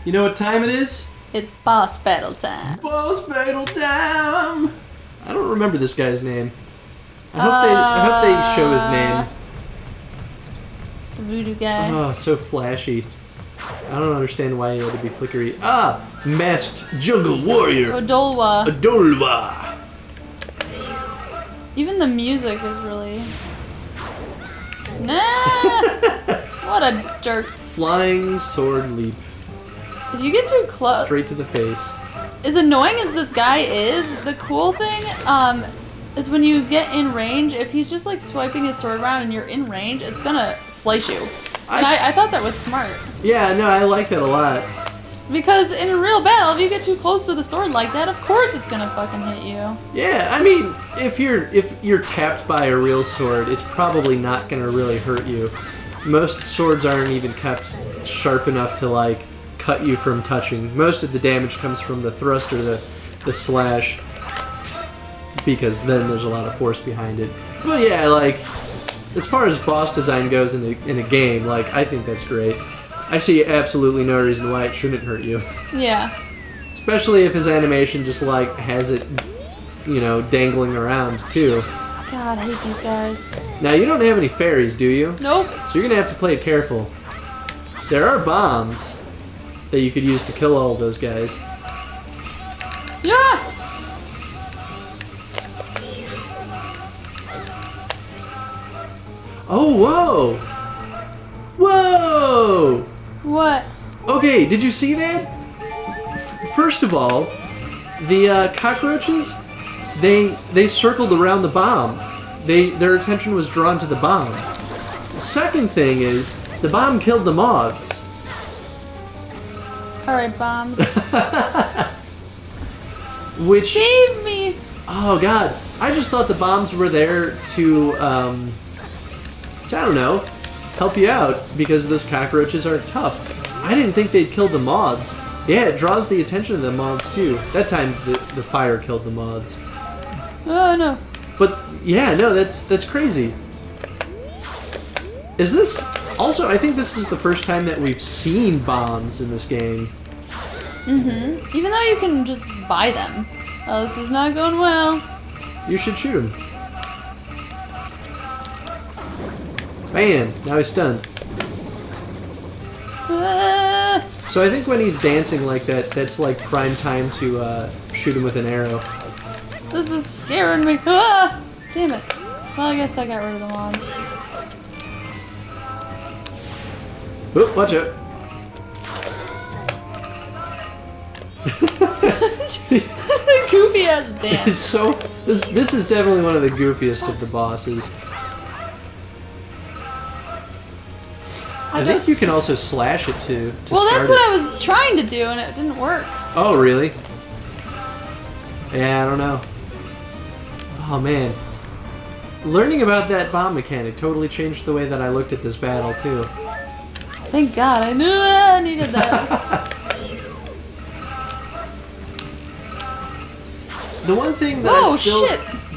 You know what time it is? It's boss battle time. Boss battle time! I don't remember this guy's name. I hope they show his name. The voodoo guy. Oh, so flashy. I don't understand why he had to be flickery. Ah! Masked Jungle Warrior! Odolwa. Odolwa! Even the music is really... Nah! What a jerk. Flying sword leap. If you get too close... Straight to the face. As annoying as this guy is, the cool thing is when you get in range, if he's just like swiping his sword around and you're in range, it's gonna slice you. And I thought that was smart. Yeah, no, I like that a lot. Because in a real battle, if you get too close to the sword like that, of course it's gonna fucking hit you. Yeah, I mean, if you're tapped by a real sword, it's probably not gonna really hurt you. Most swords aren't even kept sharp enough to like cut you from touching. Most of the damage comes from the thrust or the slash, because then there's a lot of force behind it. But yeah, like, as far as boss design goes in a game, like, I think that's great. I see absolutely no reason why it shouldn't hurt you. Yeah. Especially if his animation just like has it, you know, dangling around too. God, I hate these guys. Now you don't have any fairies, do you? Nope. So you're gonna have to play it careful. There are bombs that you could use to kill all of those guys. Yeah! Oh, whoa! Whoa! What? Okay, did you see that? First of all, the cockroaches, they circled around the bomb. Their attention was drawn to the bomb. The second thing is, the bomb killed the moths. Alright, bombs. Which... Save me! Oh god, I just thought the bombs were there to, I don't know, help you out, because those cockroaches are tough. I didn't think they'd kill the moths. Yeah, it draws the attention of the moths too. That time the fire killed the moths. Oh no. But yeah, no, that's crazy. Is this also? I think this is the first time that we've seen bombs in this game. Mm-hmm. Even though you can just buy them. Oh, this is not going well. You should shoot him. Bam! Now he's stunned. So I think when he's dancing like that, that's like prime time to shoot him with an arrow. This is scaring me. Ah! Damn it. Well, I guess I got rid of the mobs. Oop, watch out. Goofy ass dance. It's so... This is definitely one of the goofiest of the bosses. I think you can also slash it to well, start that's what I was trying to do, and it didn't work. Oh, really? Yeah, I don't know. Oh, man. Learning about that bomb mechanic totally changed the way that I looked at this battle, too. Thank God, I knew I needed that. The one thing that I still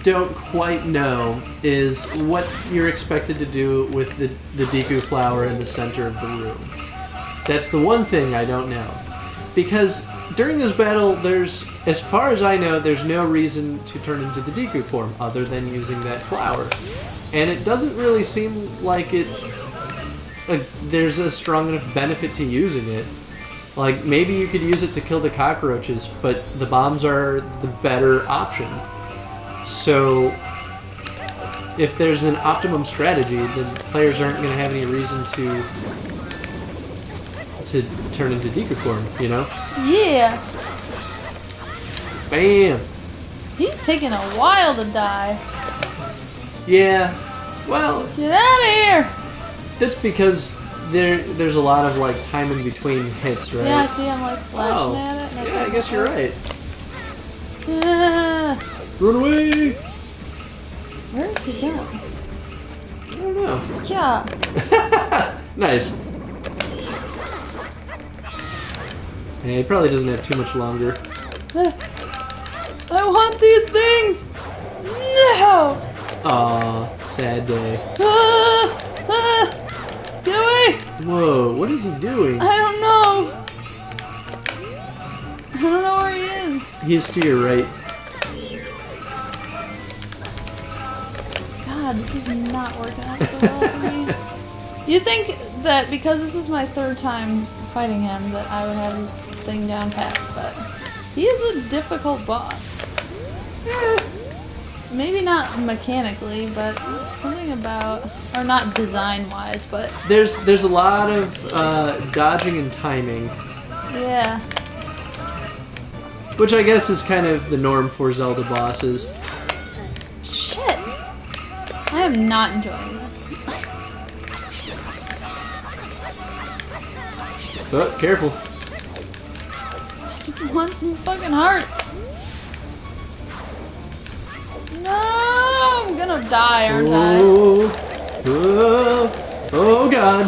don't quite know is what you're expected to do with the Deku flower in the center of the room. That's the one thing I don't know. Because during this battle, there's, as far as I know, there's no reason to turn into the Deku form other than using that flower. And it doesn't really seem like there's a strong enough benefit to using it. Like, maybe you could use it to kill the cockroaches, but the bombs are the better option. So, if there's an optimum strategy, then players aren't going to have any reason to turn into Deku form, you know? Yeah. Bam! He's taking a while to die. Yeah. Well... Get out of here! That's because there's a lot of, like, time in between hits, right? Yeah, see, I'm, like, slashing at it. Yeah, I guess you're right. Run away! Where is he going? I don't know. Yeah. Nice. Yeah, he probably doesn't have too much longer. I want these things! No! Aw, sad day. Get away! Whoa, what is he doing? I don't know. He's to your right. God, this is not working out so well for me. You'd think that because this is my third time fighting him that I would have this thing down pat, but he is a difficult boss. Maybe not mechanically, but something about, or not design-wise, but There's a lot of dodging and timing, yeah. which I guess is kind of the norm for Zelda bosses. Shit! I am not enjoying this. Oh, careful. I just want some fucking hearts. No, I'm gonna die, aren't I? Oh God.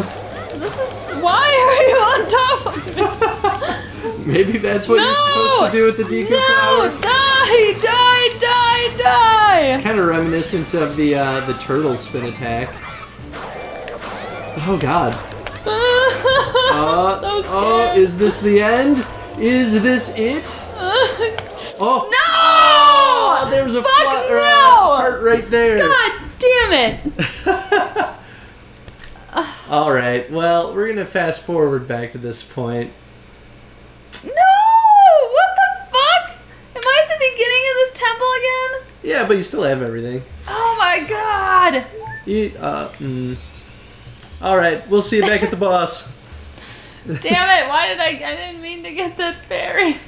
This is, why are you on top of me? Maybe that's what you're supposed to do with the Deku flower. No! Die! Die! Die! Die! Kind of reminiscent of the turtle spin attack. Oh God. So scared. Oh, is this the end? Is this it? Oh. No! Oh, there's a Fuck no! heart right there. God damn it! All right. Well, we're gonna fast forward back to this point. No! What the fuck? Am I at the beginning of this temple again? Yeah, but you still have everything. Oh my god! All right. We'll see you back at the boss. Damn it! Why did I didn't mean to get that fairy.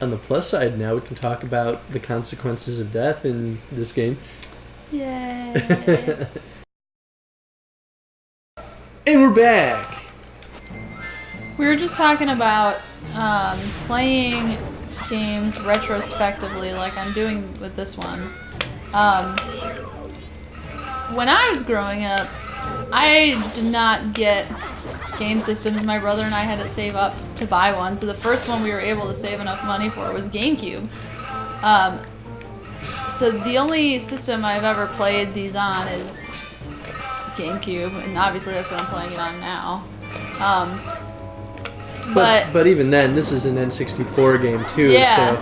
On the plus side, now we can talk about the consequences of death in this game. Yay! And we're back. We were just talking about playing games retrospectively, like I'm doing with this one. When I was growing up, I did not get game systems. My brother and I had to save up to buy one. So the first one we were able to save enough money for was GameCube. So the only system I've ever played these on is GameCube, and obviously that's what I'm playing it on now. But even then, this is an N64 game too. Yeah. So.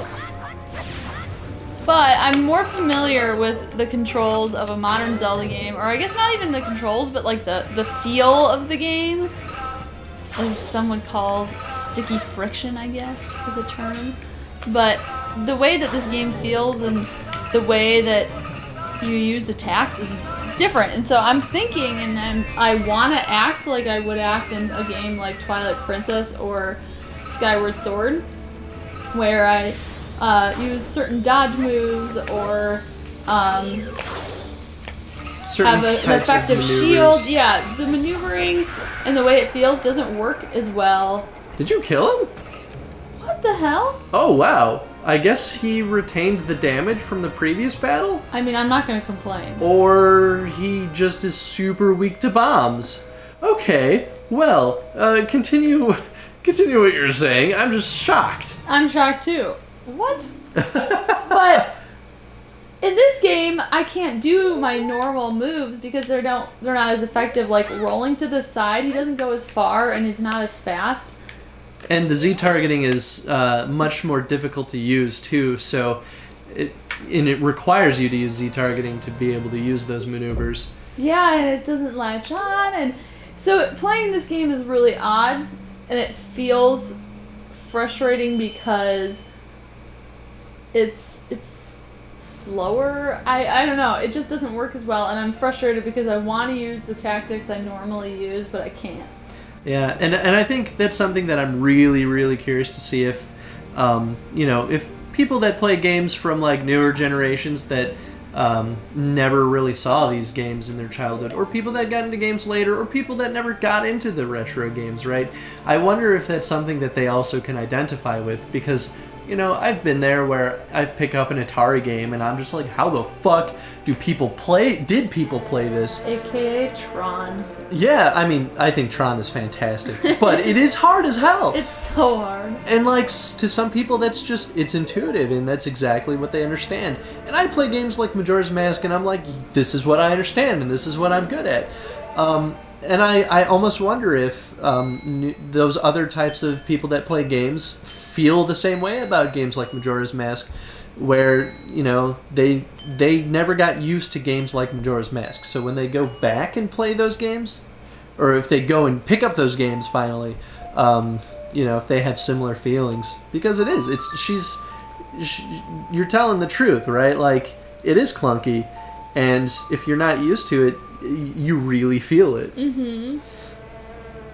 But I'm more familiar with the controls of a modern Zelda game, or I guess not even the controls, but like the feel of the game, as some would call sticky friction, I guess, is a term. But the way that this game feels and the way that you use attacks is different. And so I'm thinking, and I want to act like I would act in a game like Twilight Princess or Skyward Sword, where I use certain dodge moves or have an effective shield. Yeah, the maneuvering and the way it feels doesn't work as well. Did you kill him? What the hell? Oh wow. I guess he retained the damage from the previous battle? I mean, I'm not gonna complain. Or he just is super weak to bombs. Okay, well, continue what you're saying. I'm just shocked. I'm shocked too. What? But in this game, I can't do my normal moves because they're not as effective. Like rolling to the side, he doesn't go as far and he's not as fast. And the Z targeting is much more difficult to use too, so it requires you to use Z targeting to be able to use those maneuvers. Yeah, and it doesn't latch on, and so playing this game is really odd, and it feels frustrating because it's slower. I don't know, it just doesn't work as well, and I'm frustrated because I want to use the tactics I normally use, but I can't. Yeah, and I think that's something that I'm really, really curious to see if, if people that play games from like newer generations that never really saw these games in their childhood, or people that got into games later, or people that never got into the retro games, right? I wonder if that's something that they also can identify with, because I've been there where I pick up an Atari game and I'm just like, how the fuck did people play this? AKA Tron. Yeah, I mean, I think Tron is fantastic, but it is hard as hell. It's so hard. And like, to some people it's intuitive and that's exactly what they understand. And I play games like Majora's Mask and I'm like, this is what I understand and this is what I'm good at. And I almost wonder if those other types of people that play games feel the same way about games like Majora's Mask, where, you know, they never got used to games like Majora's Mask. So when they go back and play those games, or if they go and pick up those games finally, you know, if they have similar feelings. Because it is. You're telling the truth, right? Like, it is clunky, and if you're not used to it, you really feel it. Mm-hmm.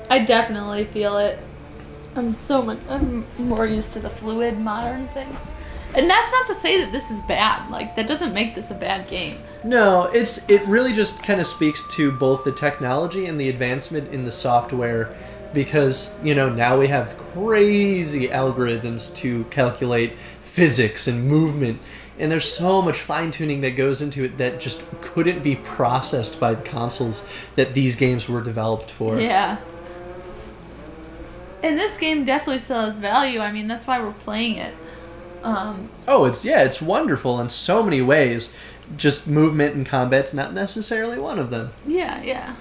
I definitely feel it. I'm more used to the fluid modern things. And that's not to say that this is bad. Like, that doesn't make this a bad game. No, it really just kind of speaks to both the technology and the advancement in the software, because, you know, now we have crazy algorithms to calculate physics and movement, and there's so much fine-tuning that goes into it that just couldn't be processed by the consoles that these games were developed for. Yeah. And this game definitely still has value. I mean, that's why we're playing it. It's wonderful in so many ways. Just movement and combat's not necessarily one of them. Yeah.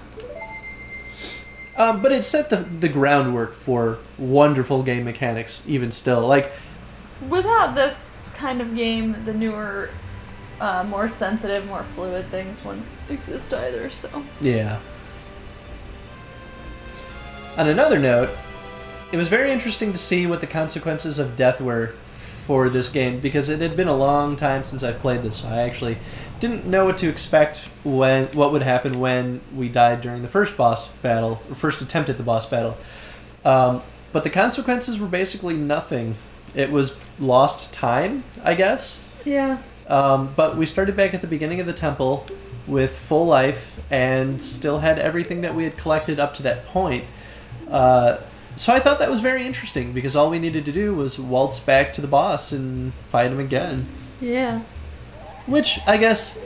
But it set the groundwork for wonderful game mechanics, even still. Like, without this kind of game, the newer, more sensitive, more fluid things wouldn't exist either, so. Yeah. On another note, it was very interesting to see what the consequences of death were for this game, because it had been a long time since I've played this, so I actually didn't know what to expect what would happen when we died during the first boss battle, or first attempt at the boss battle. But the consequences were basically nothing. It was lost time, I guess. Yeah. But we started back at the beginning of the temple with full life and still had everything that we had collected up to that point. So I thought that was very interesting, because all we needed to do was waltz back to the boss and fight him again. Yeah. Which, I guess,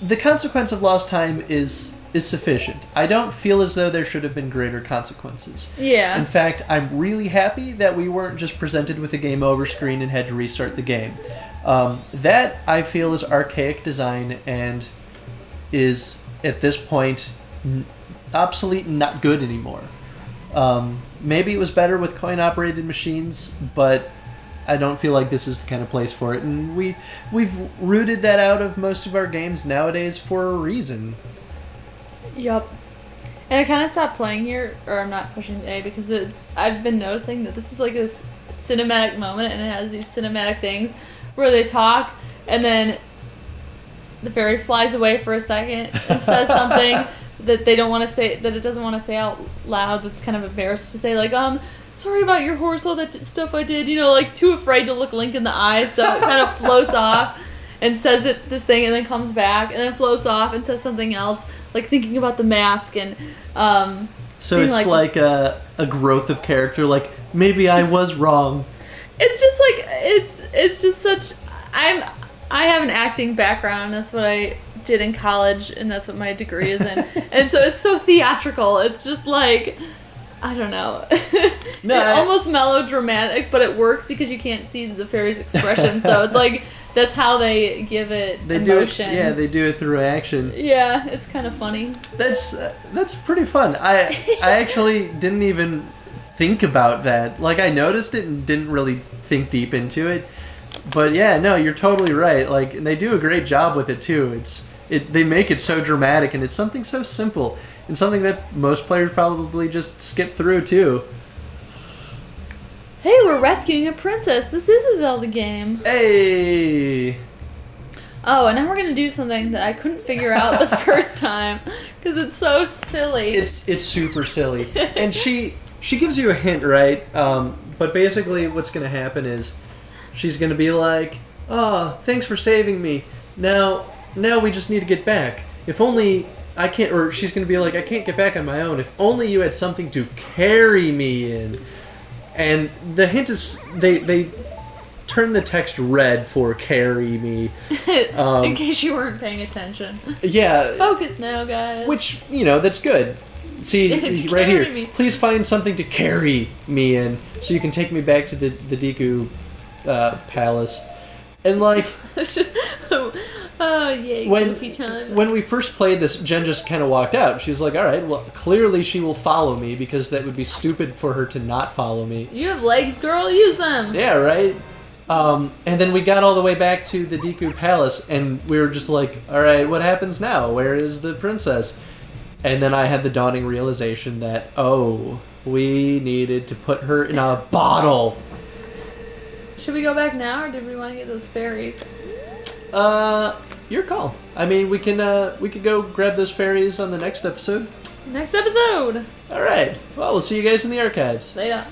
the consequence of lost time is sufficient. I don't feel as though there should have been greater consequences. Yeah. In fact, I'm really happy that we weren't just presented with a game over screen and had to restart the game. That, I feel, is archaic design and is, at this point, obsolete and not good anymore. Maybe it was better with coin-operated machines, but I don't feel like this is the kind of place for it. And we've rooted that out of most of our games nowadays for a reason. Yup. And I kind of stopped playing here, or I'm not pushing A, because I've been noticing that this is like this cinematic moment, and it has these cinematic things where they talk, and then the fairy flies away for a second and says something that they don't want to say, that it doesn't want to say out loud, that's kind of embarrassed to say, like, sorry about your horse, all that stuff I did, you know, like, too afraid to look Link in the eyes, so it kind of floats off and says this thing, and then comes back, and then floats off and says something else, like thinking about the mask, and so it's like a growth of character, like, maybe I was wrong. It's just like, it's just such, I have an acting background, and that's what I did in college, and that's what my degree is in. And so it's so theatrical. It's just like, I don't know. No, almost melodramatic, but it works because you can't see the fairy's expression. So it's like, that's how they give it emotion. They do it through action. Yeah, it's kind of funny. That's pretty fun. I actually didn't even think about that. Like, I noticed it and didn't really think deep into it. But yeah, no, you're totally right. Like, and they do a great job with it too. They make it so dramatic, and it's something so simple, and something that most players probably just skip through too. Hey, we're rescuing a princess. This is a Zelda game. Hey. Oh, and now we're gonna do something that I couldn't figure out the first time because it's so silly. It's super silly, and she gives you a hint, right? But basically, what's gonna happen is she's gonna be like, "Oh, thanks for saving me. Now we just need to get back. If only I can't," or she's going to be like, "I can't get back on my own. If only you had something to carry me in." And the hint is they turn the text red for "carry me." In case you weren't paying attention. Yeah. Focus now, guys. Which, that's good. See, right here. Me. Please find something to carry me in so you can take me back to the Deku palace. And like... Oh, yay, goofy time. When we first played this, Jen just kind of walked out. She was like, all right, well, clearly she will follow me because that would be stupid for her to not follow me. You have legs, girl. Use them. Yeah, right? And then we got all the way back to the Deku Palace, and we were just like, all right, what happens now? Where is the princess? And then I had the dawning realization that, oh, we needed to put her in a bottle. Should we go back now, or did we want to get those fairies? Your call. I mean, we could go grab those fairies on the next episode. Next episode. All right. Well, we'll see you guys in the archives. Later.